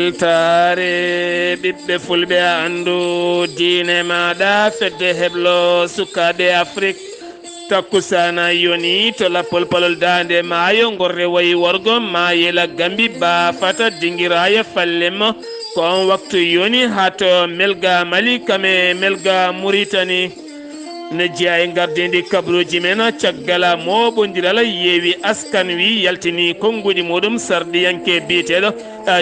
weltaare ɓiɓɓe fulɓe andu diine maɗa fedde heblo sukaɓe afrique takkusana yoni to lappol palol dande maayo gorre wayi worgo ma yela gambi ba fata dingiraya fallemo ko on waktu yoni hato melga mali kame melga muritani ne jeeya e gardidi kabaruuji men caggala moɓodirala yeewi askan wi yaltini konguɗi muɗum sardiyanke biyeteɗo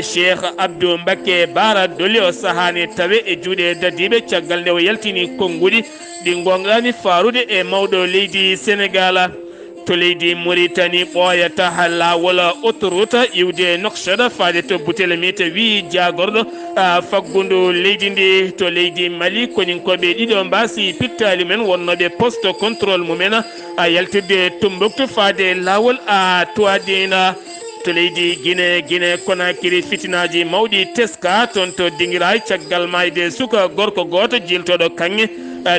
cheikh abdou mbakke bara dolli o sahani tawe e juuɗe dadiɓe caggal nde o yaltini konguɗi ɗi gonɗani farude e mawɗo leydi sénégal to leydi mauritanie ɓooyata ha lawol autoroute iwde nokshada faade to butele mite wi jagorɗo faggudu leydi ndi to leydi mali koninkoɓe ɗiɗo mbasi pittali men wonnoɓe poste contrôle mumen yaltirde Tombouctou faade lawol a toadina to leydi guine konakiri fitinaji mawɗi teska toon to dinguirayi caggal mayde suka gorko goto jiltoɗo kanŋe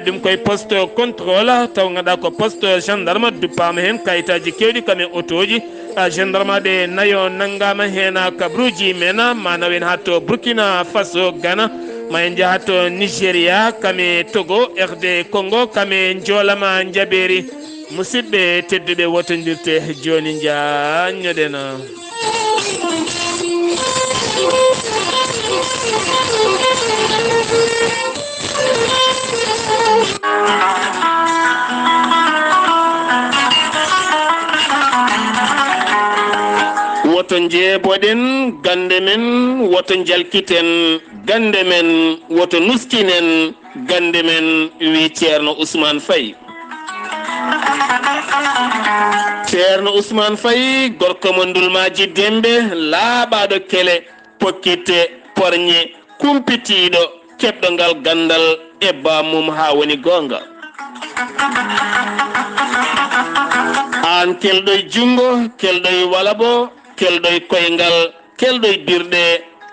ɗum koye poste contrôle taw ganduɗa ko poste gendarme duppama hen kayitaji kewɗi kame autoji gendarme ɓe nayo nanggama hen kabaruuji men manawen ha to burkina faso ghana ma en jaaha to nigéria kame togo rd congo kame joolama jaɓeri musidɓe tedduɓe wotodirte joni jañoɗen woto jeeboɗen gande men woto jalkiten gande men woto nuskinen gande men wi ceerno ousmane faye ceerno ousmane faye gorko mo ndulmaji dembe laaɓaɗo kele pokkite porñe kumpitiɗo keɓɗo ngal gandal e bamum ha woni gonga an kelɗoye jungo kelɗoye walabo kelɗoye koyngal kelɗoye birɗe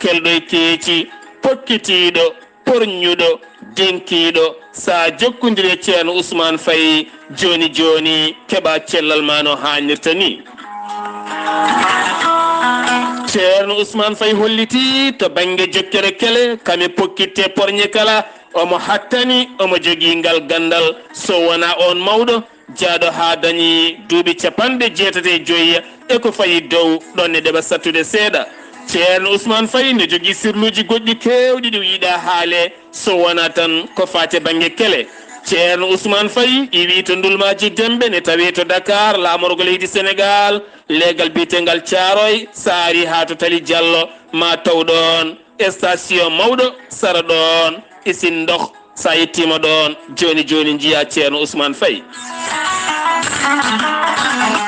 kelɗoye keeci pokkitiɗo porñuɗo denkiɗo sa jokkodiri ceerno ousmane faye joni joni keɓa cellal ma no hannirta ni ceerno ousmane faye holliti to banggue jokkere kele kame pokkitte porñe kala omo hattani omo jogui ngal gandal so wona on mawɗo jaaɗo ha dañi duuɓi 65 e ko fayi dow ɗonne ɗeɓa sattude seeɗa ceerno ousmane faye ne jogui sirluji goɗɗi kewɗi ɗi yiiɗa haale so wona tan ko fate banggue kele ceerno ousmane faye iwi to ndulmaji dembe ne tawi to dakar lamorgo leydi sénégal leegal biyetengal thiaroye saari ha to tali diallo ma taw ɗon station mawɗo sara ɗon isin ndokh sa yettima ɗon joni joni jiiya ceerno ousmane faye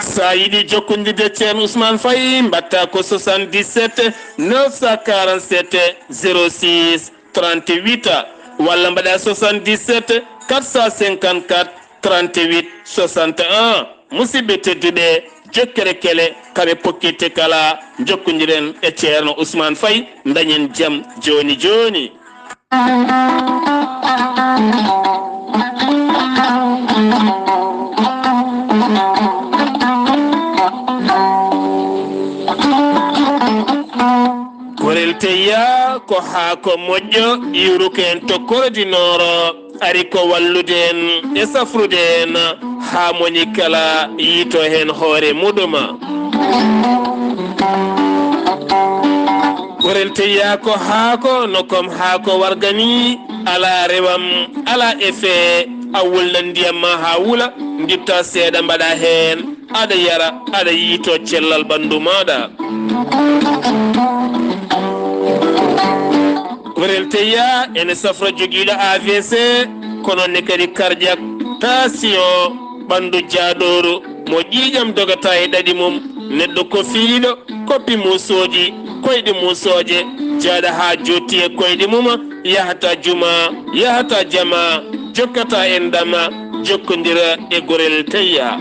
sa yiɗi jokkodirde ceerno ousmane faye mbatta ko 77 947 06 38 walla mbaɗa 77 454 38 61 musidɓe tedduɓe jokkere kele kaɓe pokkitte kala jokkodiren e ceerno ousmane faye dañen jaam joni joni gorel teya ko haako moƴƴo iwruko en tokkorodinoro ari ko wallude en e safrude en ha moni kala yiito hen hoore muɗuma gorel teya ko haako no kom haako wargani ala rewam ala effet a wulna ndiyam ma ha wula ditta seeɗa mbaɗa hen aɗa yara aɗa yiito cellal ɓandu maɗa gorel teya ene safra joguiɗo AVC kono ne kadi cardiaque tension ɓandu jaaɗoru mo ƴiƴam dogata e ɗaɗi mum neɗɗo ko fiiɗo koppi musoji koyɗe musoje jaaɗa ha jotti e koyɗe mum yahata juma yahata jama jokkata en dama jokkodira e gorel teya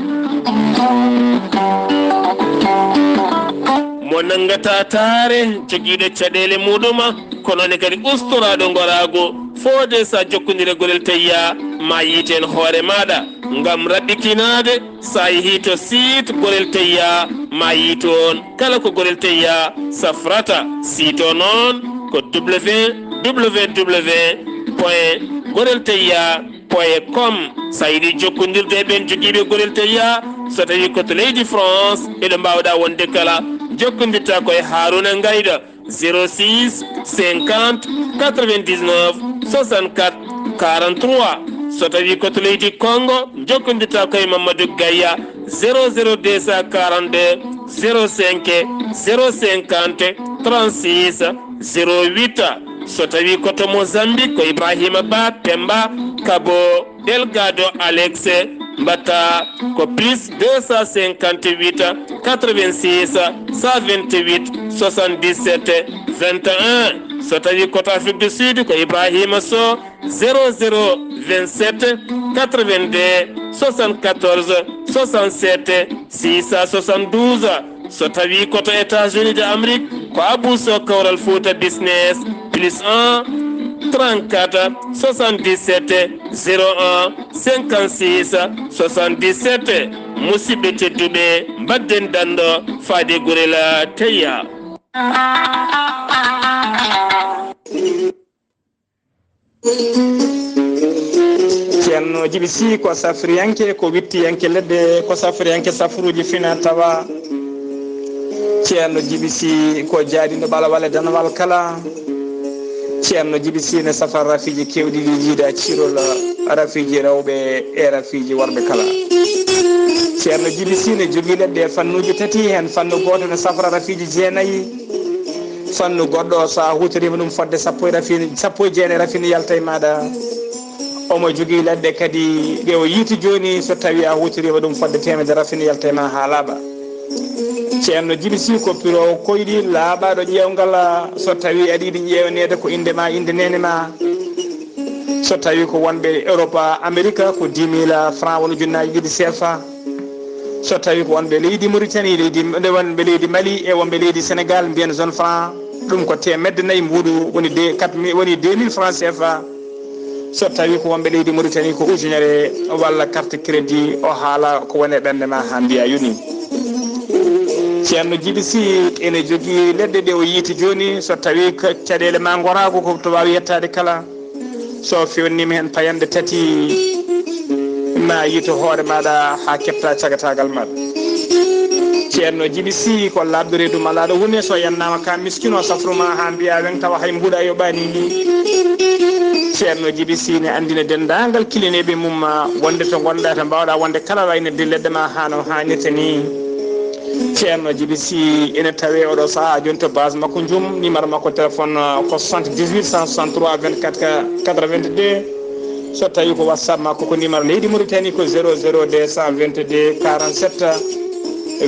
mo nangata taare joguiɗo caɗele muɗuma kono ne kadi ustoraɗo gorago fode sa jokkodire gorel teya ma yiiten hoore maɗa ngam raɓɓikinade sa yeehi to site gorel teya ma yiitoon kala ko gorel teya safrata sito noon ko www.gorelteya.com. sa yiɗi jokkodirde e ɓen joguiɓe Gorelteya so tawi koto leydi France eɗo mbawɗa wonde kala jokkodirta koye Haruna Ngayda 06 50 99 64 43. so tawi koto leydi Congo jokkodirta koye Mamadou Gaya 00242 05 050 36 08. so tawi koto Mozambique ko Ibrahima Ba Pemba Kabo Delgado Alex mbatta ko plus 258 86 128 77 21. so tawi koto Afrique du Sud ko Ibrahima So 0027 82 74 67 672. so tawi koto États-Unis d'Amérique ko Abou So Kawral Fouta Business plus 1 34 77 01 56 77. musidɓe tedduɓe mbadden dando faade Gorelteya. ceerno Djiby Sy ko safriyanke ko wittiyanke leɗɗe ko safriyanke safruji fina tawa ceerno Djiby Sy ko jaadiɗo ɓalawal e danawal kala ceerno Djiby Sy ne safar rafiji kewɗi ɗi jiida cirol rafiji rewɓe e rafiji worɓe kala ceerno Djiby Sy ne jogui leɗɗe fannuji tati hen fannu goto ne safra rafiji jeenayyi fannu goɗɗo sa hutorima ɗum fodde sappo e jeene rafini yalta e maɗa omo jogui leɗɗe kadi ɗe o yiiti joni so tawi a hutorima ɗum fodde temedde rafini yalta e ma ha laaɓa ceerno Djiby Sy ko piro koyɗi laaɓaɗo ƴewgal so tawi aɗa yiiɗi ƴewnede ko indema inde nene ma so tawi ko wonɓe Europe Amérique ko 10 000 francs woni ujunnaji ɗiɗi CFA so tawi ko wonɓe leydi Mauritanie wonɓe leydi Mali e wonɓe leydi Sénégal mbiyen zone franc ɗum ko temedde nayyi mbuuɗu woni 2000 francs CFA so tawi ko wonɓe leydi Mauritanie ko ujunere walla carte crédit o haala ko woni e ɓernde ma ha mbiya yoni ceerno Djiby Sy ene jogui leɗɗe ɗe o yiiti joni so tawi caɗele ma gorago ko to wawi yettade kala so fewnima hen payande tati ma yiito hoore maɗa ha kepta cagatagal maɗa ceerno Djiby Sy ko labde reedu malaɗo woni so yannama ka miskino safruma ha mbiya wen tawa hay mbuuɗa yoɓani ni ceerno Djiby Sy ne andina dendagal kilineɓe mum wonde to gonɗa to mbawɗa wonde kala wayno dilleɗɗe ma hano hannirta ni ceerno Djiby Sy ene tawe oɗo saaha joni to base makko jum numéro makko téléphone ko 78 163 24 82 so tawi ko WhatsApp makko ko numéro leydi Mauritanie ko 00 222 47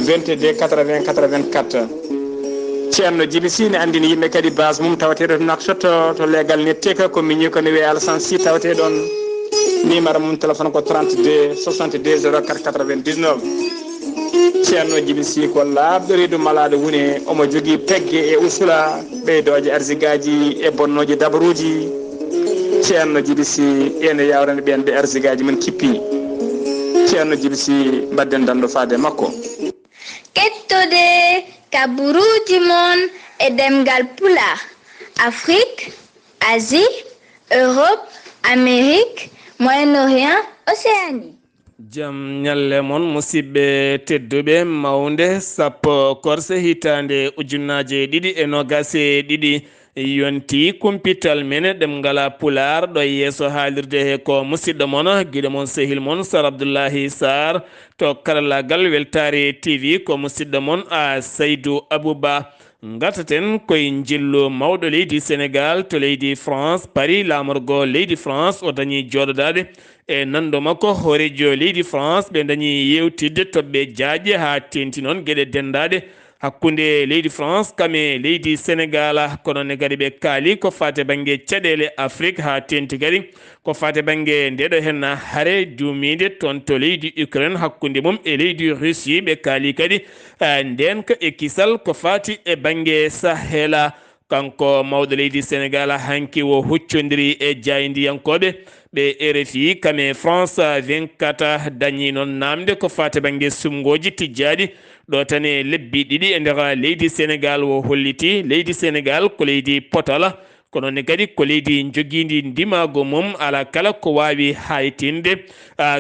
22 80 84 ceerno Djiby Sy ne andini yimɓe kadi base mum tawateɗo to Nouakchott to legal netteka ko migni ko ne wiye Alassane Sy tawateɗon numéro mum téléphone ko 32 62 04 99 ceerno Djiby Sy ko labɗo reedu malaɗo woni omo jogui pegge e usula ɓeydoje arsigaji e bonnoji dabaruji ceerno Djiby Sy ene yawrani ɓende arsigaji men kippi ceerno Djiby Sy mbadden dando faade makko. Keɗtode kabaruuji mon e ɗemngal pulaar Afrique, Asie, Europe, Amérique, Moyen-Orient, Océanie. Jam ñalle mon musidɓe tedduɓe mawnde sappo korse hitande ujunnaje ɗiɗi e nogase ɗiɗi yonti kumpital men ɗemngala pulaar ɗo yeeso haalirde he ko musidɗo mon guiɗo mon sehil mon Sar Abdullaahi Saar to karallagal Weltaare TV ko musidɗo mon a Seydou Abouba gataten koye jillu mawɗo leydi Sénégal to leydi France Paris lamorgo leydi France o dañi joɗodade e nando makko hoorejo leydi France ɓe dañi yewtidde toɓɓe jaaƴe ha tenti noon gueɗe dendade hakkude leydi France kame leydi Sénégal kono ne kadi ɓe kaali ko fate banggue caɗele Afrique ha tenti kadi ko fate banggue ndeɗo hen haare jumide toon to leydi Ukraine hakkude mum e leydi Russie ɓe kaali kadi nden ka e kisal ko fati e banggue Sahela kanko mawɗo leydi Sénégal hanki o huccodiri e jayndiyankoɓe ɓe RFI kame France 24 dañi noon namde ko fate banggue sumgoji tijjaɗi ɗo tan e lebbi ɗiɗi e nder leydi Sénégal o holliti leydi Sénégal ko leydi potala kono ne kadi ko leydi joguidi ndimago mum ala kala ko wawi haytinde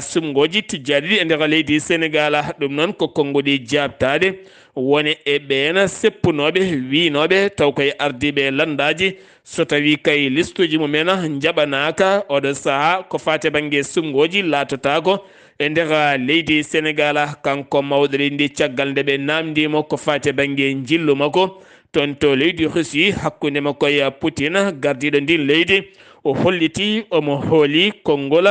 sumgoji tijjaɗi ɗi e nder leydi Sénégal ɗum noon ko konngodi jabtade woni e ɓeena seppunoɓe winoɓe taw koye ardiɓe landaji so tawi kay listuji mumen jaɓanaka oɗo saaha ko fate banggue sumgoji latotako e nder leydi Sénégal kanko mawɗo ndi caggal nde ɓe namdimo ko fate banggue jillu makko toon to leydi Russie hakkude makko e Poutine gardiɗo ndin leydi o holliti omo hooli konngol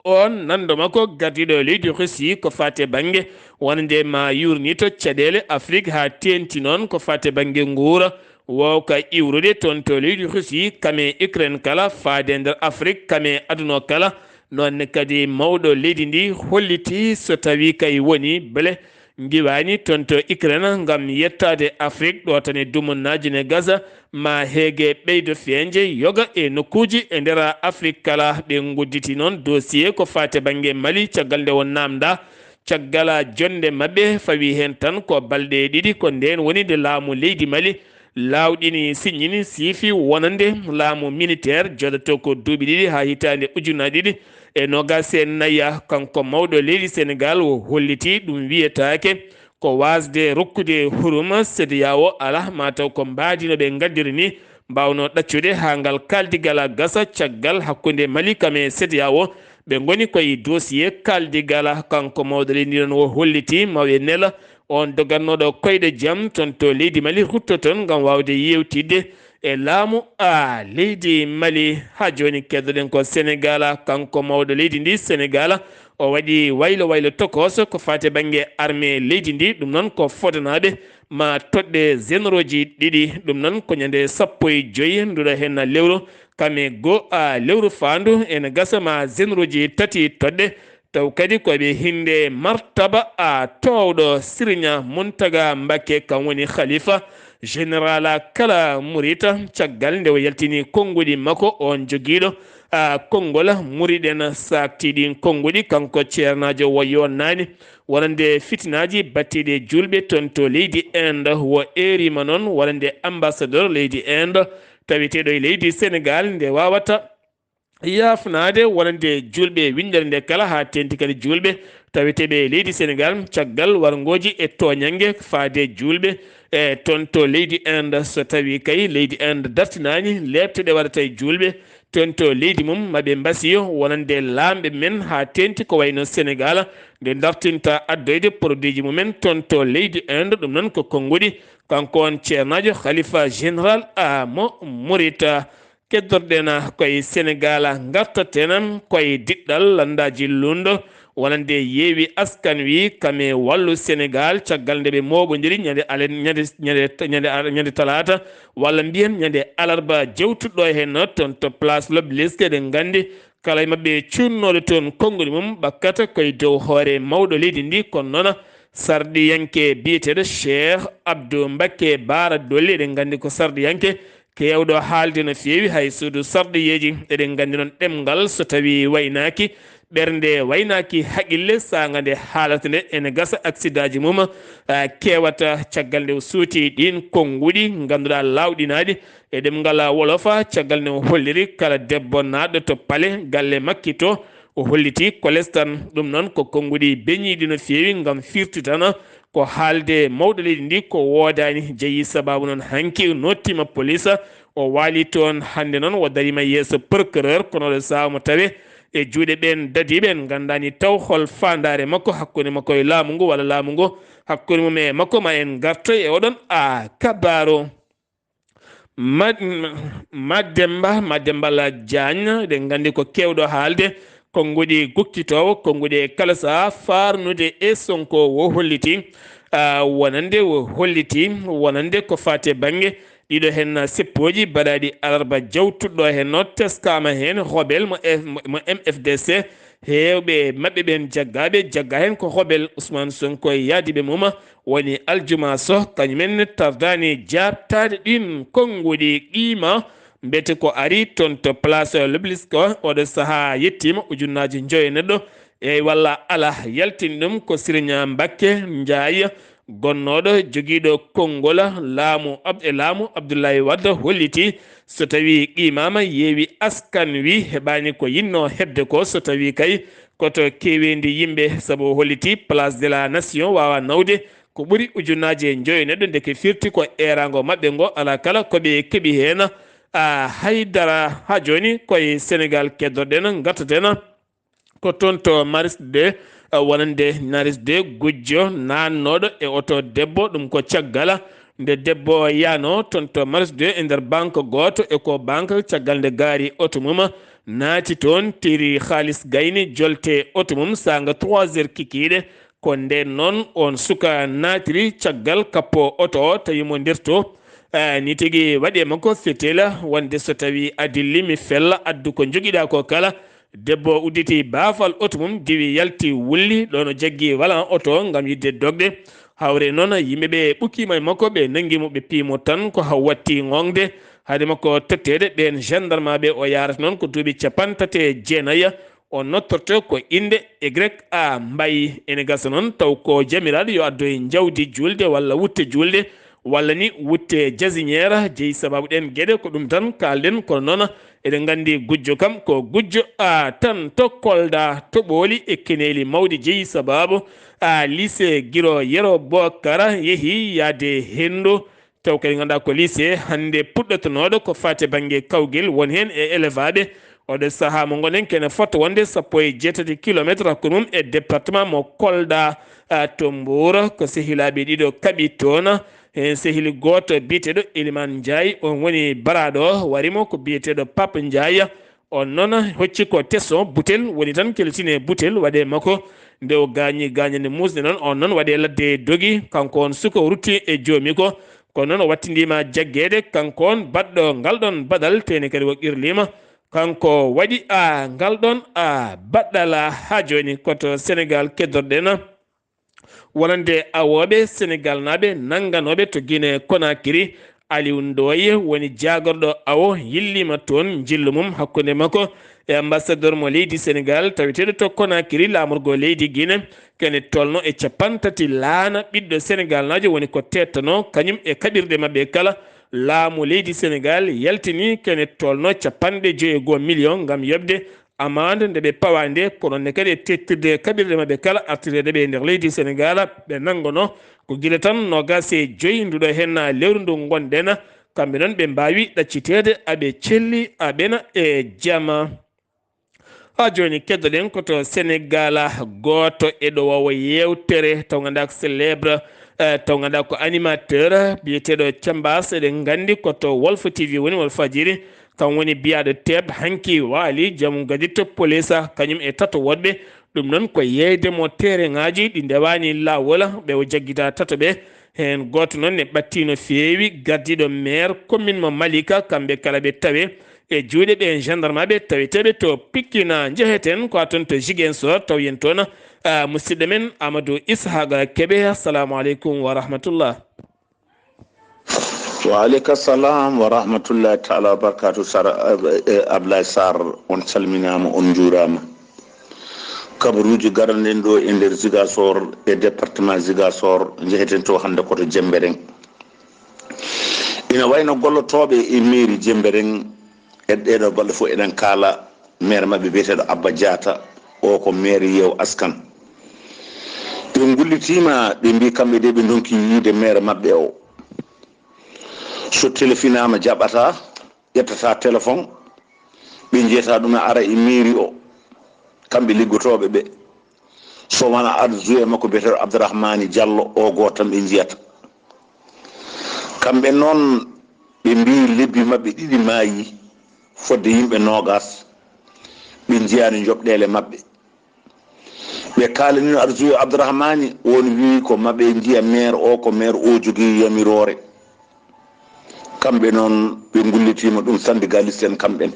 on nando makko gardiɗo leydi Russie ko fate banggue wonde ma yurnito caɗele Afrique ha tenti noon ko fate banggue nguura wowka iwrude toon to leydi Russie kame Ukraine kala faade nder Afrique kame aduna kala noonne kadi mawɗo leydi ndi holliti so tawi kay woni bele giwani toon to Ukraine gam yettade Afrique ɗo tan e dumunnaji ne Gaza ma heege ɓeydo feeje yoga e nokkuji e nder Afrique kala ɓe gudditi noon dossier ko fate banggue Mali caggal nde won namda caggal jonde mabɓe fawi hen tan ko balɗe ɗiɗi ko nden woni de laamu leydi Mali lawɗini siññini siifi wonande laamu militaire joɗoto ko duuɓi ɗiɗi ha hitande ujunnaji ɗiɗi e nogas e naya kanko mawɗo leydi Sénégal o holliti ɗum wiyetake ko wasde rokkude huruma CEDEAO ala mataw ko mbadino ɓe gaddiri ni mbawno ɗaccude ha ngal kaldigal gasa caggal hakkude Mali kame CEDEAO ɓe goni koye dossier kaldigal kanko mawɗo leydi ɗon o holliti mawe nela on dogannoɗo koyɗe jaam toon to leydi Mali rutto toon gam wawde yewtidde e laamu leydi Mali ha joni keddoɗen ko Sénégal kanko mawɗo leydi ndi Sénégal o waɗi waylo tokos ko fate banggue armée leydi ndi ɗum noon ko fodanaɓe ma toɗɗe généraux ji ɗiɗi ɗum noon ko ñande 15 nduɗo hen lewru kame go lewru fandu ene gasa ma généraux ji tati toɗɗe taw kadi koɓe hinde martaba towɗo Sirigne Mountaga Mbacké kan woni khalifa général kala murita caggal nde o yaltini konngudi makko on joguiɗo konngol muriɗen saktiɗin konngudi kanko ceernajo woyo nani wonande fitinaji battiɗe julɓe toon to leydi Inde wo erima noon wonande ambassadeur leydi Inde tawiteɗo e leydi Sénégal nde wawata yafnade wonande julɓe windere nde kala ha tenti kadi julɓe taweteɓe leydi Sénégal caggal wargoji e toñangue faade julɓe e toon to leydi Inde so tawi kay leydi Inde dartinani lebteɗe waɗata e julɓe toon to leydi mum maɓe mbasiyo wonande lamɓe men ha tenti ko wayno Sénégal nde dartinta addoyde produit ji mumen toon to leydi Inde ɗum noon ko konngudi kanko on ceernajo khalifa général mo Mourita keddorɗen koye Sénégal gartaten koye diɗɗal landaji lundo wonande yeewi askan wi kame wallu Sénégal caggal nde ɓe moɓodiri ñande talata walla mbiyen ñande alarba jewtuɗɗo hen toon to place l'Obélisque eɗen gandi kala e mabɓe cunnoɗo toon konngudi mum ɓakkata koye dow hoore mawɗo leydi ndi kono noon sardiyanke biyeteɗo Cheikh Abdou Mbacké Bara Dolly eɗen gandi ko sardiyanke kewɗo haalde no feewi hay suudu sardiyeji eɗen gandi noon ɗemngal so tawi waynaki ɓernde waynaki haqille saga nde haalata nde ene gasa accident ji mum kewata caggal nde o suuti ɗin konngudi ganduɗa lawɗinaɗi e ɗemngal wolofa caggal nde o holliri kala debbo naɗɗo to paale galle makki to o holliti kolestan ɗum noon ko konngudi beñiɗi no feewi gam firtitana ko haalde mawɗo leydi ndi ko wodani jeeyi sababu noon hanki nottima police o waali toon hannde noon o darima yeeso procureur kono ɗo saha mo tawe e juuɗe ɓen dadiɓen gandani taw hol fandare makko hakkude makko e laamu ngu walla laamu ngu hakkude mum e makko ma en gartoy e oɗon kabaru Madembal Diagne ɗen gandi ko kewɗo haalde konngudi gukkitowo konngudi kala saha farnude e sonko wo holliti wonande ko fate banggue ɗiɗo hen seppoji baɗaɗi alarba jawtuɗɗo hen no teskama hen hobel mo MFDC hewɓe mabɓe ɓen jagga hen ko hobel Ousmane Sonko e yaadiɓe mum woni aljuma so kañumen tardani jabtade ɗin konngudi qima mbete ko ari toon to place l'Obélisque oɗo saaha yettima ujunnaji joyi neɗɗo e walla ala yaltini ɗum ko Sirigne Mbacké Ndiaye gonnoɗo joguiɗo konngol laamu Abdullaahi Wade holliti so tawi qimama yeewi askan wi heɓani ko yinno hebde ko so tawi kay koto kewendi yimɓe saabu holliti place de la nation wawa nawde ko ɓuuri ujunnaji joyi neɗɗo ndeke firti ko erago mabɓe ngo ala kala koɓe keeɓi hen haydara ha joni koye Sénégal keddoɗen gattaten ko toon to Mariage de wonande Mariage de gujjo nannoɗo e oto debbo ɗum ko caggal nde debbo yano toon to Mariage de e nder banque goto e ko banque caggal nde gaari oto mum naati toon tiri halis gayni jolte oto mum saga 3 heures kikiɗe ko nden noon on suka naatiri caggal kappo oto o tawimo nder to ni tigui waɗi makko fetela wonde so tawi adilli mi fella addu ko joguiɗa ko kala debbo udditi baafal oto mum diwi yalti wulli ɗono jaggi walan oto gam yidde dogde hawre noon yimɓeɓe ɓukkima e makko ɓe nanguimo ɓe piimo tan ko haw watti gongde haade makko tottede ɓen gendarme ɓe o yarata noon ko duuɓi 39 o nottorto ko inde YA mbayi ene gasa noon taw ko jamiraɗo yo addoye jawdi julde walla wutte julde walla ni wutte jasiniére jeeyi sababu ɗen gueɗe ko ɗum tan kalden kono noon eɗen gandi gujjo kam ko gujjo tan to Kolda to ɓooli e keneli mawɗi jeeyi sababu lycée Guiro Yero Bokara yeehi yaade hendu taw kadi ganduɗa ko lycée hannde puɗɗotonoɗo ko fate banggue kawguel won hen e élève aɓe oɗo saaha mo gonen kene fotta wonde 17 kilométre hakkude mum e département mo Kolda to Mbour ko sehilaɓe ɗiɗo kaaɓi toon hen sehili goto biyeteɗo Elimane Ndiaye on woni baraɗo warimo ko biyeteɗo Pape Ndiaye on noon hocci ko tesson butel woni tan keltine butel waɗe makko nde o gañande musde noon on noon waɗe ladde dogi kanko on suka rutti e joomi ko kono noon o wattindima jagguede kanko on baɗɗo ngal ɗon baɗal tene kadi o qirlima kanko waɗi ngal ɗon baɗɗal ha joni koto Sénégal keddorɗen wonande awoɓe Sénégal naɓe nangganoɓe to Guinée Conakry Aliou Ndoye woni jagorɗo awo yillima toon jillu mum hakkude makko e ambassadeur mo leydi Sénégal taweteɗo to Conakry lamorgo leydi Guinée kene tolno e 30 laana ɓiɗɗo Sénégal najo woni ko tettano kañum e kaɓirɗe mabɓe kala laamu leydi Sénégal yaltini kene tolno 51 million gam yobde amande nde ɓe pawa nde kono ne kadi e tettirde kaɓirɗe mabɓe kala artirede ɓe nder leydi Sénégal ɓe nangono ko guila tan 25 nduɗo hen lewru ndu gonɗen kamɓe noon ɓe mbawi ɗaccitede aɓe celli aɓena e jaama ha joni keddoɗen koto Sénégal goto eɗo wawa yewtere taw ganduɗa ko célèbre taw ganduɗa ko animateur biyeteɗo Cambas eɗen gandi koto Walf TV woni Walfadjri kam woni biyaɗo teb hanki waali jamu gadi to police kañum e tato woɗɓe ɗum noon ko yeydemo terrain-ngaji ɗi ndewani lawol ɓe o jagguita tato ɓe hen goto noon ne ɓatti no feewi gardiɗo maire commune mo Malika kamɓe kala ɓe tawe e juuɗe ɓe gendarme ɓe taweteɓe to Pikkina jeheten ko toon to Ziguinchor taw yen toon musidɗo men Amadou Ishaqa Kebe. Assalamu aleykum wa rahmatullah. wa aleyka salam wa rahmatullahi taala wa barakatu. Sar Abdullaahi Saar on calminama on juurama kabaruuji garanɗen ɗo e nder Ziguinchor e département Ziguinchor jeheten to hannde koto Jembereng ina wayno gollotoɓe e mairie Jembereng e ɗeɗo balɗe fof eɗen kaala maire mabɓe biyeteɗo Abba Diatta o ko maire yew askan ɓe gullitima ɓe mbi kamɓe de ɓe donki yiide maire mabɓe o so téléfinama jaɓata ƴettata téléphone ɓe jeyata ɗum ara e mairie o kamɓe liggotoɓe ɓe so wona adjoint makko biyeteɗo Abdourahmani Diallo o goto tan ɓe jiyata kamɓe noon ɓe mbi lebbi mabɓe ɗiɗi maayi fodde yimɓe nogas ɓe jiyani joɓɗele mabɓe ɓe kalanino adjoint Abdourahmani woni wi ko mabɓe jiya maire o ko maire o jogui yamirore kamɓe noon ɓe gullitima ɗum syndicaliste en kamɓen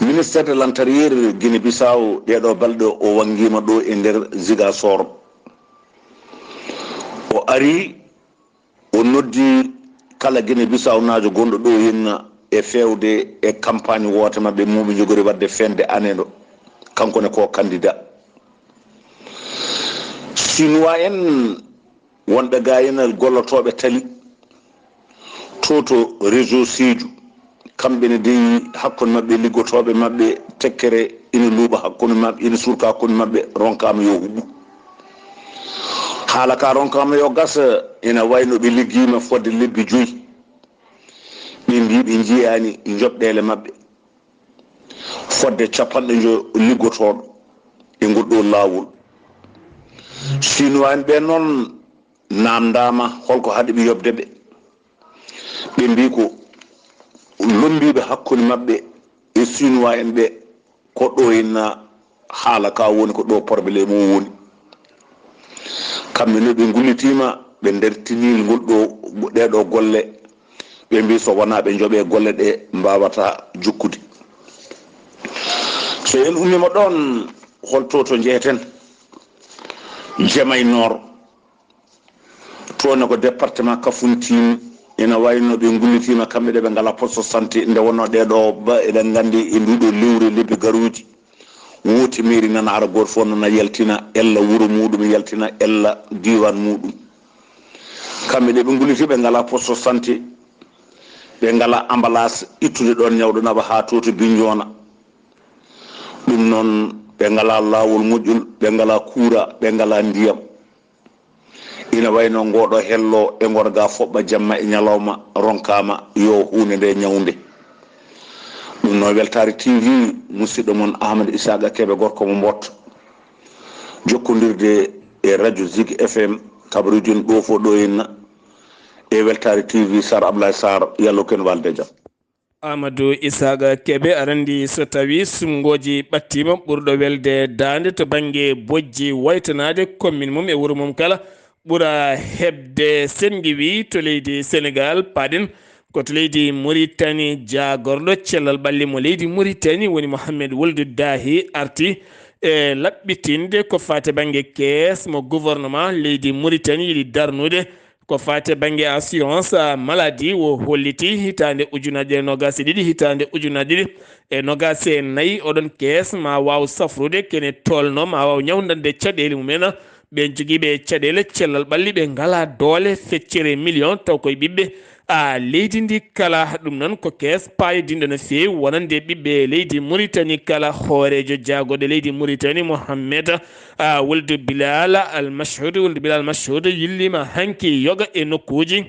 ministére de l'intérieur Guinée Bissau ɗeɗo balɗe o wangima ɗo e nder Ziguinchor o ari o noddi kala Guinée Bissau naajo gonɗo ɗo henna e fewde e campagne woote maɓɓe muɓe jogori wadde fende année ɗo kankone ko candidat chinois en wonɓe ga henal gollotoɓe tali to réseau siiju kamɓe ne deyi hakkude maɓɓe liggotoɓe maɓɓe tekkere ina luuɓa hakkude maɓɓe ina surka hakkude maɓɓe ronkama yo huɓɓu haala ka ronkama yo gasa ina wayno ɓe liggima fodde lebbi 5 ɓe mbi ɓe jiyani joɓɗele maɓɓe fodde 50 liggotoɗo e goɗɗo lawol chinois en ɓe noon namdama holko haɗi ɓe yobde ɓe mbi ko lombiɓe hakkude maɓɓe e chinois en ɓe ko ɗo henna haala ka woni ko ɗo probléme o woni kamɓe no ɓe gullitima ɓe ndertinil ngol ɗo ɗeɗo golle ɓe mbi so wona ɓe jooɓe golle ɗe mbawata jukkude so en ummima ɗon holto to jeeten Jamay Nord toon ko département Kafountine ina wayno ɓe gullitima kamɓe ɗe ɓe ngala poste santé nde wonno ɗeɗo ba eɗen gandi e nduɗo lewru lebbi garuji wuti mairie nana ara goto fof nana yaltina ella wuuro muɗum yaltina ella diwan muɗum kamɓe ɗe ɓe gulliti ɓe ngala poste santé ɓe ngala emballage ittude ɗon ñawɗo naɓa ha to Bignona ɗum noon ɓe ngala lawol moƴƴol ɓe ngala kuura ɓe ngala ndiyam ina wayno ngoɗo hello e gorga foɓɓa jamma e ñalawma ronkama yo hunde nde ñawde ɗum noon Weltaare TV musidɗo moon Ahmadou Isaqa Keɓe gorko mo Mbotto jokkodirde e radio Zig FM kabaruuji en ɗo fo ɗo henna e Weltaare TV Sar Abdullaahi Saar yallo ken walde jam Amadou Isaqa Keɓe arandi so tawi sumgoji ɓattima ɓurɗo welde dande to banggue bojji waytanade commune mum e wuuro mum kala ɓuura hebde sengi wi to leydi Sénégal paɗen koto leydi Mauritanie jagorɗo cellal ɓalli mo leydi Mauritanie woni Mohamed Wuld Dahi arti e laɓɓitinde ko fate banggue caisse mo gouvernement leydi Mauritanie yiɗi darnude ko fate banggue assurance maladie wo holliti hitande ujunaje nogase ɗiɗi hitande ujunaje ɗiɗi e nogase nayyi oɗon caisse ma waw safrude kene tolno ma waw ñawdande caɗele mumen ɓe joguiɓe caɗele cellal ɓalli ɓe ngala doole feccere million taw koye ɓiɓɓe leydi ndi kala ɗum noon ko caisse payodinɗo no fewi wonande ɓiɓɓe leydi Mauritanie kala hoorejo jagoɗo leydi Mauritanie Mohamed Wuld Bilal al Mashhud Wuld Bilal al Mashhud yillima hanki yoga e nokkuji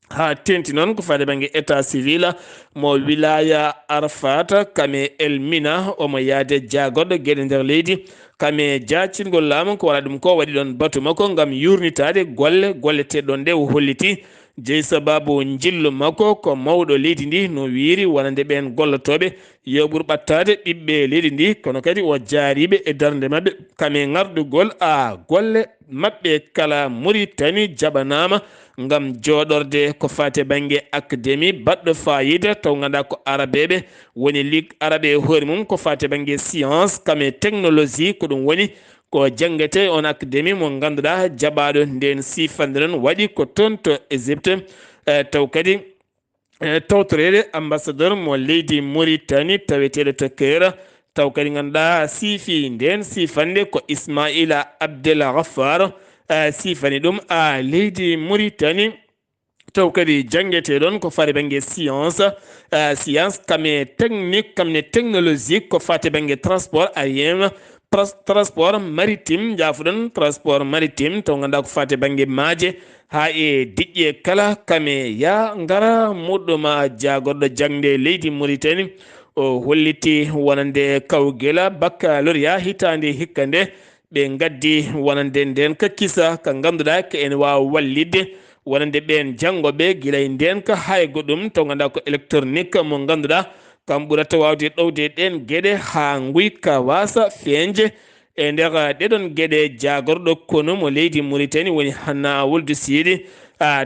ha tenti noon ko fade banggue état civil mo wilaya Arafat kame elmina omo yaade jagoɗo gueɗe nder leydi kame jacingol laamu ko wala ɗum ko waɗi ɗon batu makko gam yurnitade golle teɗɗon nde o holliti jeyi sababu jillu makko ko mawɗo leydi ndi no wiiri wonande ɓen gollotoɓe yo ɓuur ɓattade ɓiɓɓe leydi ndi kono kadi o jaariɓe e darde mabɓe kame ngardugol golle mabɓe kala Mauritanie jaɓanama gam joɗorde ko fate banggue académie baɗɗo fayida taw ganduɗa ko arabeɓe woni ligue arabe e hoore mum ko fate banggue science kame technologie ko ɗum woni ko jangete on académie mo ganduɗa jaɓaɗo nden sifande noon waɗi ko toon to Égypte taw kadi tawtorede ambassadeur mo leydi Mauritanie taweteɗo to Caire taw kadi ganduɗa siifi nden sifande ko Ismaila Abdelghaffar sifani ɗum leydi Mauritanie taw kadi jangete ɗon ko fate banggue science kame technique kamne technologique ko fate banggue transport aérien transport maritime jafuɗon transport maritime taw ganduɗa ko fate banggue maaje ha e diƴƴe kala kame ya ngara muɗɗuma jagorɗo jangde leydi Mauritanie o holliti wonande kawguela baccalauréat hitande hikka nde ɓe gaddi wonande nden ka kisa ka ganduɗa ko ene wawa wallidde wonande ɓen janggoɓe guilay nden ka hay goɗɗum taw ganduɗa ko électronique mo ganduɗa kam ɓurata wawde ɗowde ɗen gueɗe ha guyka wasa feeñde e nder ɗeɗon gueɗe jagorɗo kono mo leydi Mauritanie woni Hanna Wuld Siidi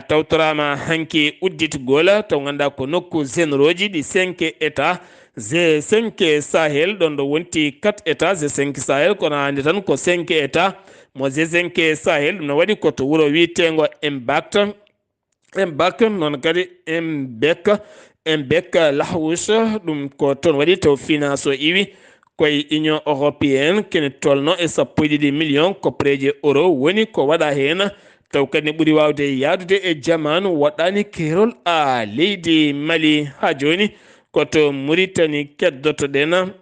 tawtorama hanki udditgol taw ganduɗa ko nokku généraux ji ɗi 5 états G5 Sahel ɗon ɗo wonti 4 états G5 Sahel kono hande tan ko 5 états mo G5 Sahel ɗum no waɗi koto wuuro witego Impact bak non kadi bek lahwus ɗum ko toon waɗi taw finance o iwi koye union européenne kene tolno e 1.2 million koppareje euro woni ko waɗa hen taw kadi ne ɓuuri wawde yaadude e jamanu waɗani kerol leydi Mali ha joni koto Mauritanie keddoto ɗen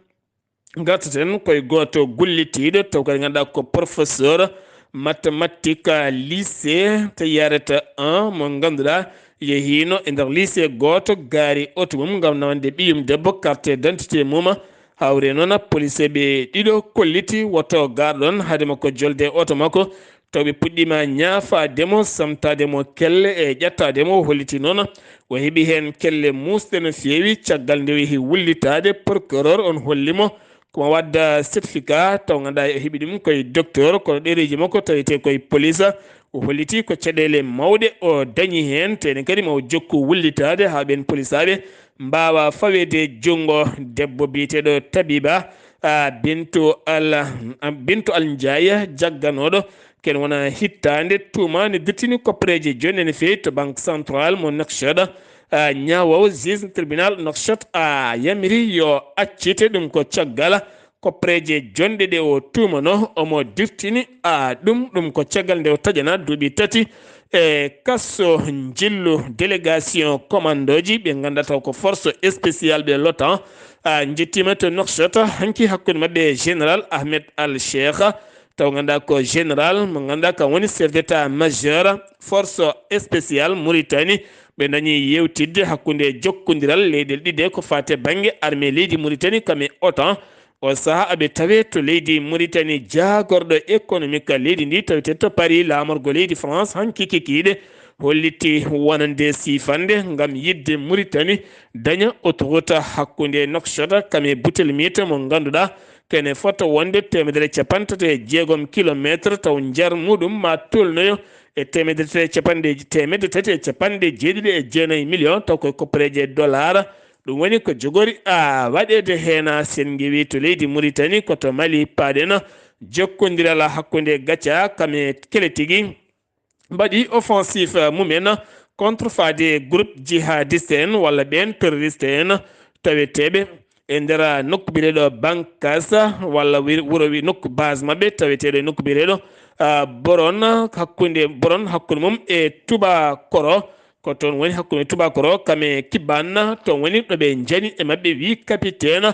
gartaten koye goto gullitiɗo taw kadi ganduɗa ko professeur mathématique lycée to yarata 1 mo ganduɗa yehino e nder lycée goto gaari auto mum gam nawande ɓiyum debbo carte d'identité mum hawre noon police ɓe ɗiɗo kolliti woto garɗon haadema ko jolde auto makko taw ɓe puɗɗima ñaafademo samtademo kelle e ƴettademo holliti noon o heeɓi hen kelle musɗe no feewi caggal nde o yeehi wullitade procureur on hollimo komo wadda certificat taw ganduɗa o heeɓi ɗum koye docteur kono ɗereji makko tawete koye police o holliti ko caɗele mawɗe o dañi hen tene kadi mo jokku wullitade ha ɓen polisaɓe mbawa fawede junggo debbo biyeteɗo Tabiba Bintu Al Ndiaye jagganoɗo ken wona hittande tuma ne dirtini koppareje joni ene fewi to banque centrale mo Nouakchott ñawow juge tribunal Nouakchott yamiri yo accite ɗum ko caggal koppareje jonɗe ɗe o tumano omo dirtini ɗum ko caggal nde o taƴana duuɓi 3 e kasso jillu délégation commandoji ɓe gandata ko force spéciale ɓe l'OTAN jettima to Nouakchott hanki hakkude mabɓe général Ahmed Al Cheikh taw ganduɗa ko général mo ganduɗa kam woni chef d'état majeur force spéciale Mauritanie ɓe dañi yewtidde hakkude jokkodiral leyɗel ɗiɗe ko fate banggue armée leydi Mauritanie kam e OTAN o saaha aɓe tawe to leydi Mauritanie jagorɗo économique leydi ndi tawete to Paris lamorgo leydi France hanki kikiɗe holliti wonande sifande gam yidde Mauritanie daña autoroute hakkude Nouakchott kam e Boutelmite mo ganduɗa kene fota wonde 136 kilométre taw jar muɗum ma tolnoyo e 339 million taw koye koppareje dollar ɗum woni ko jogori waɗede hen sen gewi to leydi Mauritanie koto Mali paɗeno jokkodiral hakkude gacca kame kele tigui mbaɗi offensive mumen contre fade groupe jihadiste en walla ɓen terroriste en taweteɓe e nder nokku bireɗo Bankas walla wuro wi nokku base mabɓe taweteɗo e nokku bireɗo boron hakkude mum e Tubakoro ko toon woni hakkude Tubakoro kame Kiban toon woni ɗo ɓe jani e mabɓe wi capitaine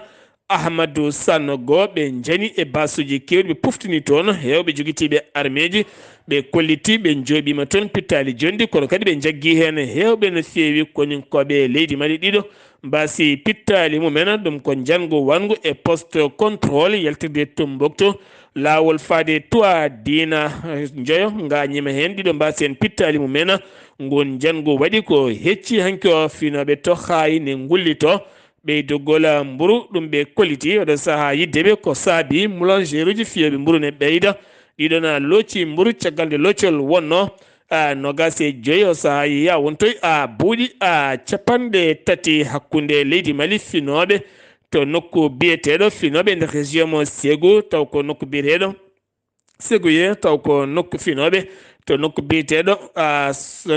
Ahmadou Sanogo ɓe jani e basuji kewɗi ɓe puftini toon hewɓe joguitiɓe armée ji ɓe kolliti ɓe jooɓima toon pittali jondi kono kadi ɓe jaggui hen hewɓe no fewi koninkoɓe leydi Mali ɗiɗo mbasi pittali mumen ɗum ko jango wangu e poste contrôle yaltirde Tombouctou lawol faade tuwa dina joyo gañima hen ɗiɗo mbasi hen pittali mumen gon jango waɗi ko hecci hanki o finoɓe to hayi ne gullito ɓeydogola mburu ɗum ɓe kolliti oɗo saaha yiddeɓe ko saabi moulangerie uji fiyoɓe mburu ne ɓeyda ɗiɗon locci mburu caggal nde loccol wonno nogas e joyi o saaha yiya wontoy buuɗi 30 hakkude leydi Mali finoɓe to nokku biyeteɗo finoɓe nder région mo Ségou taw ko nokku biyeteɗo Ségouye taw ko nokku finoɓe to nokku biyeteɗo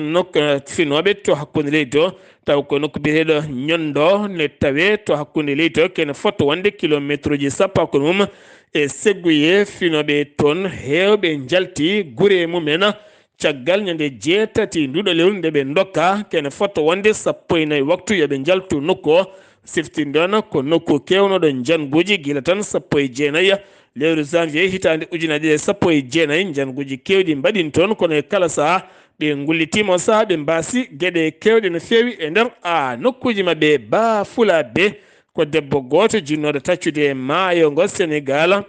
nokku finoɓe to hakkude leydi to taw ko nokku biyeteɗo Ñondo ne tawe to hakkude leydi to kene foto wonde kilométre uji sappo hakkude mum e Ségouye finoɓe toon hewɓe jalti guure mumen caggal ñande 7 nduɗo lewru nde ɓe dokka kene foto wonde 14 waktu yoɓe jaltu nokku o siftinde on ko nokku kewnoɗo janguji guila tan 19 lewru janvier hitande 2019 janguji kewɗi mbaɗin toon kono e kala saaha ɓe gullitima saaha ɓe mbasi gueɗe kewɗe no fewi e nder nokkuji mabɓe ba Fulaɓe ko debbo goto jinnoɗo taccude maayo ngo Sénégal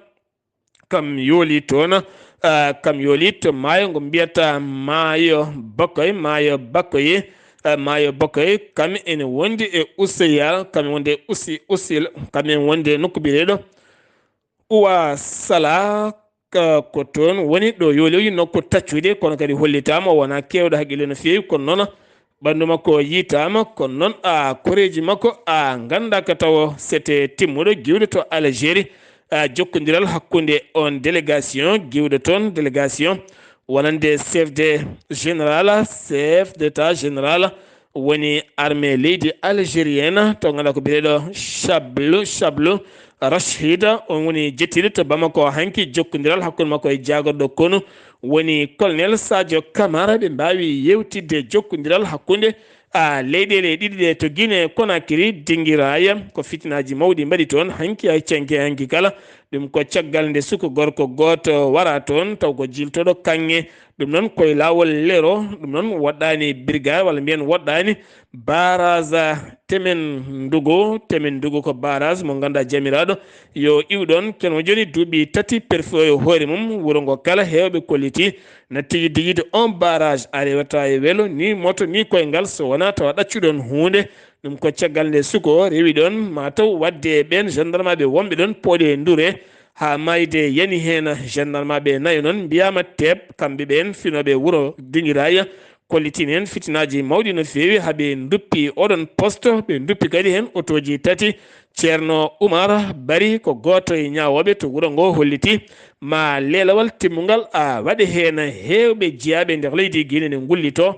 kam yooli toon kam yooli to maayo ngo mbiyata maayo Bakkoye kam ene wondi e Ousseyal kam wonde Ousil kam wonde nokku bireɗo Uwa Sala ko toon woni ɗo yooli nokku taccude kono kadi hollitama wona kewɗo haqqille no fewi kono noon ɓandu makko yitama kono noon koreji makko ganda ka taw c'était timmuɗo giwde to Algérie jokkodiral hakkude on délégation giwde toon délégation wonande chef d'état général woni armée leydi algérienne to ganduɗa ko biyeɗo Chablu Rachida on woni jettiɗo to Bamako hanki jokkodiral hakkude makko e jagorɗo kono woni colonel Sadio Camara ɓe mbawi yewtidde jokkodiral hakkude leyɗele ɗiɗi ɗe to Guinée Conakry dinguiraya ko fitinaji mawɗi mbaɗi toon hanki hay cenke hanki kala ɗum ko caggal nde suka gorko goto wara toon taw ko jiltoɗo kanŋe ɗum noon koye lawol lero ɗum noon woɗɗani brigade walla mbiyen woɗɗani barage temen ndugu ko barage mo ganduɗa jamiraɗo yo iwɗon ken joni duuɓi tati perfoyo hoore mum wuuro ngo kala hewɓe kolliti no tigui yide on barage a rewata e weelo ni moto ni koyngal so wona tawa ɗaccuɗon hunde ɗum ko caggal nde suko rewi ɗon mataw wadde ɓen gendarme ɓe wonɓe ɗon pooɗe ndure ha mayde yani hen gendarme ɓe nayo noon mbiyama teeb kamɓe ɓen finoɓe wuuro dinguiraya kollitini hen fitinaji mawɗi no fewi haaɓe duppi oɗon poste ɓe duppi kadi hen otoji tati ceerno Oumar Bari ko goto e ñawoɓe to wuuro ngo holliti ma lelawal timmugal waɗe hen hewɓe jeeyaɓe nder leydi Guinée ne gullito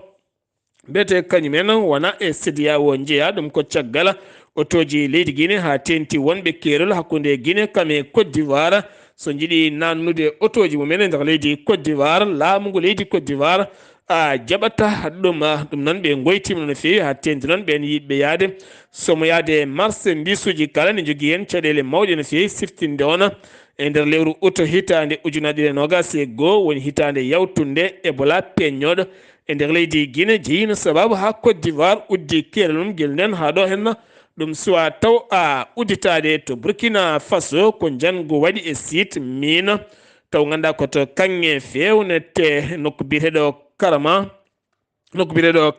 mbiyete kañumen wona e CEDEAO jeeya ɗum ko caggal otoji leydi Guinée ha tenti wonɓe keerol hakkude Guinée kame Côte d'Ivoire so jiiɗi nannude otoji mumen e nder leydi Côte d'Ivoire laamugu leydi Côte d'Ivoire jaɓata ɗum noon ɓe goytima no fewi ha tenti noon ɓen yiɗɓe yaade somo yaade marchandise uji kala ne jogui hen caɗele mawɗe no fewi siftinde ona e nder lewru août hitande ujunaje ɗiɗi nogas e goho woni hitande yawtunde Ebola peññoɗo e nder leydi Guinée jeeyino sababu ha Côte d'Ivoire uddi keelal mum guel nden ha ɗo henna ɗum suwa taw udditade to Burkina Faso ko jango waɗi e site mina taw ganduɗa koto kanŋe fewnete nokku biyeteɗo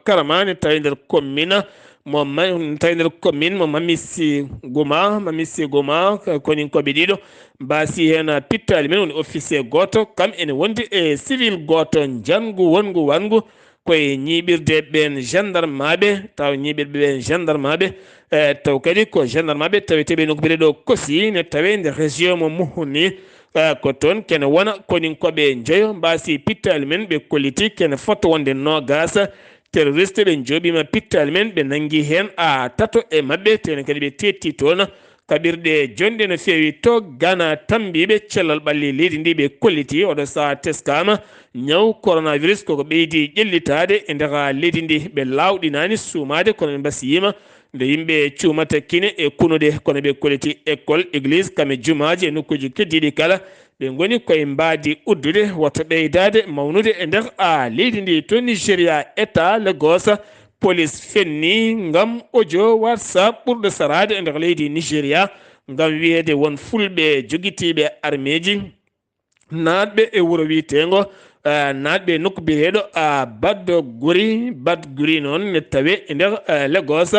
Karama ne tawi nder commune mo Mamisi Goma koni koɓe ɗiɗo mbasi hen pittali men woni officier goto kam ene wondi e civil goto jangu wangu koye ñiɓirde ɓen gendarme maɓe taw ñiɓirɓe ɓen gendarme maɓe taw kadi ko gendarme maɓe taweteɓe nokku biyeteɗo Kosi ne tawe nder région mo Muhuni ko toon kene wona koninkoɓe jeeyo mbasi pittali men ɓe kolliti kene fota wonde nogas terroriste ɓe jooɓima pittali men ɓe nangui hen tato e mabɓe tene kadi ɓe tetti toon kaɓirɗe jonde no fewi to Gana tambiɓe cellal ɓalli leydi ndi ɓe kolliti oɗo saha teskama ñaw coronavirus koko ɓeydi ƴellitade e nder leydi ndi ɓe lawɗinani suumade kono ɓe mbasiyima nde yimɓe cuumata kine e kunude kono ɓe kolliti école église kame jumaji e nokkuji keddiɗi kala ɓe goni koye mbadi uddude woto ɓeydade mawnude e nder leydi ndi to Nigéria état Lagos police fenni ngam audio WhatsApp ɓurɗo sarade e nder leydi Nigéria ngam wiyede won fulɓe joguitiɓe armeji natɓe e wuuro witego natɓe nokku biyeteɗo Badguri noon ne tawe e nder Lagos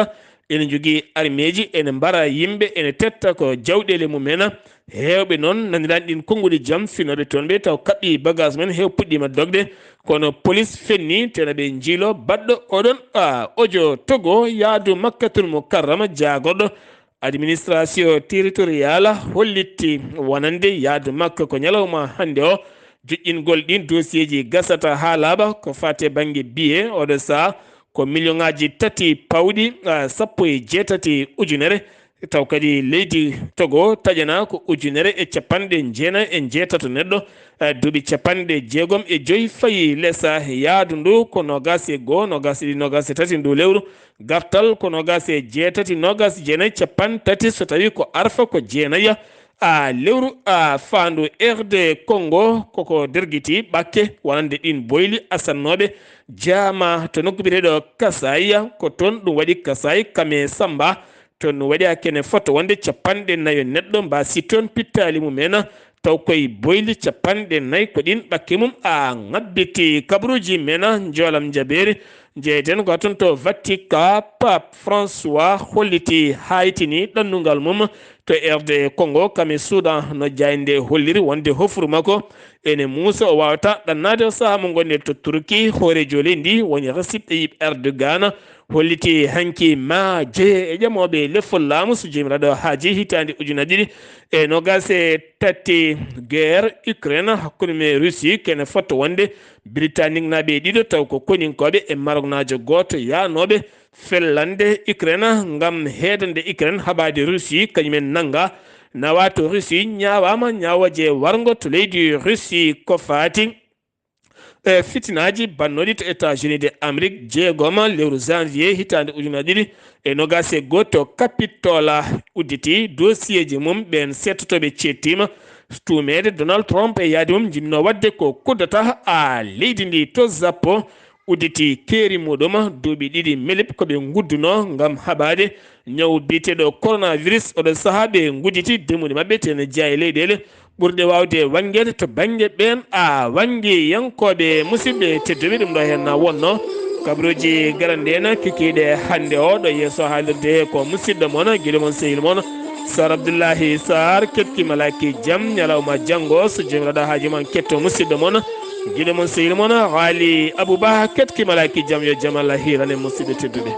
ene jogui armeji ene mbara yimɓe ene tetta ko jawɗele mumen hewɓe noon nanirani ɗin konguɗi jaam finoɓe toon ɓe taw kaɓɓi bagage men hew puɗɗima dogde kono police fenni tena ɓe jiilo baɗɗo oɗon audio togo yaadu Makkatul Mukarrama jagorɗo administration territorial hollitti wonande yaadu makka ko ñalawma hannde o joƴƴingol ɗin dossier ji gasata ha laaɓa ko fate banggue billet oɗo saha ko million ngaji tati pawɗi 18 ujunere taw kadi leydi Togo taƴana ko ujunere e capanɗe jeenayi e jeetato neɗɗo duuɓi capanɗe jeegom e joyi fayi lesa yaadu ndu ko nogas e goho nogas e ɗiɗi nogas e tati ndu lewru gartal ko nogas e jeetati nogas jeenayi capan tati so tawi ko arfa ko jeenaya lewru faandu RD Congo koko derguiti ɓakke wonande ɗin boyli asannoɓe jaama to nokku biyeteɗo Kasaya ko toon ɗum waɗi Kasay kame Samba toon waɗi kene foto wonde capanɗe nayo neɗɗo mbasi toon pittali mumen taw koye boyli capanɗe nayyi ko ɗin ɓakke mum ngabbiti kabaruuji men joolam jaɓeri jeeyten ko toon to Vatican Pape François holliti haytini ɗannungal mum to RD Congo kame Soudan no jayde holliri wonde hofru makko ene Moussa o wawata ɗannade o saaha mo gonne to Turki hoore jole ndi woni Recep Tayyip Erdogan holliti hanki ma je e ƴamoɓe leffol laamu so jomiraɗo haaji hitande ujuna ɗiɗi e nogase tati guerre Ukraine hakkude me Russie kene fotto wonde britannique naɓe ɗiɗo taw ko koninkoɓe e Maroc najo goto yanoɓe fellande Ukraine ngam heedande Ukraine haɓade Russie kañumen nanga nawa to Russie ñawama ñawaje wargo to leydi Russie ko faati fitinaji bannoɗi to États-Unis de Amérique jeegoma lewru janvier hitande ujuna ɗiɗi e nogase goto capitola udditi dossier ji mum ɓen settotoɓe cettima tumede Donald Trump e yaadi mum jinno wadde ko kuddata a leydi ndi to Japon udditi keeri muɗum duuɓi ɗiɗi melib koɓe gudduno ngam haɓade ñawu biteɗo coronavirus oɗo saaha ɓe gudditi demude mabɓe tene jeeya e leyɗele ɓurde wawde wangede to banggue ɓen a wangi yankoɓe musidɓe tedduɓe ɗum ɗo hen wonno kabaruuji garande en kikiɗe hannde o ɗo yesso haalirde ko musidɗo moon guiɗo moon sehil moon Sar Abdullaahi Saar ketki malaki jaam ñalawma janggo so jomiraɗo haaji moon ketto musidɗo moon guiɗo moon sehil moon haali Abouba ketki malaki jaam yo jaam Allah hirane musidɓe tedduɓe